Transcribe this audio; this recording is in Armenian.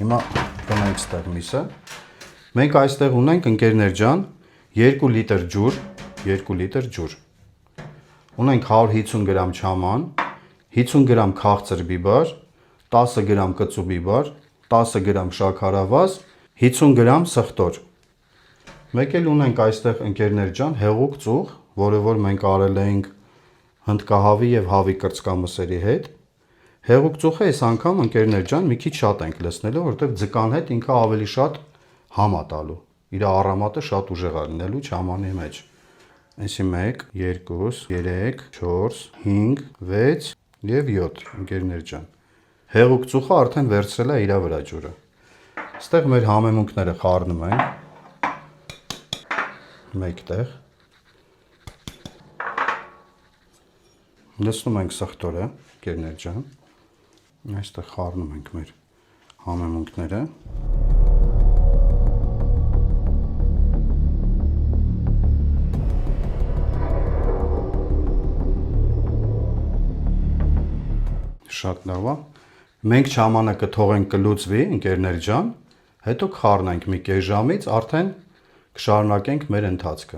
Հիմա գնանք ստեղ միսը։ Մենք այստեղ ունենք ընկերներ ջան 2 լիտր ջուր, 2 լիտր ջուր։ Ունենք 150 գրամ չաման, 50 գրամ քաղցր բիբար, 10 գրամ կծու բիբար, 10 գրամ շաքարավազ, 50 գրամ սխտոր։ Մեկ էլ ունենք այստեղ ընկերներ ջան հեղուկ ծուղ, որը որ մենք արել ենք հնդկահավի եւ հավի կրծքամսերի հետ։ Հեղուկ ծուխը այս անգամ ընկերներ ջան մի քիչ շատ ենք լցնելու, որովհետեւ ձկան հետ ինքը ավելի շատ համ է տալու։ Իր արամատը շատ ուժեղ է լինելու չամանի մեջ։ Այսի 1, 2, 3, 4, 5, 6 եւ 7 ընկերներ ջան։ Հեղուկ ծուխը արդեն վերցրել է իր վրա ջուրը։ Այստեղ մեր համեմունքները խառնում ենք մեկտեղ։ Լցնում ենք սխտորը, ընկերներ ջան։ Այստեղ խառնում ենք մեր համեմունքները։ Շատ լավ է։ Մենք չամանը կթողենք կլուծվի, ընկերներ ջան, հետո կխառնենք մի կես ժամից, արդեն կշարունակենք մեր ընթացքը։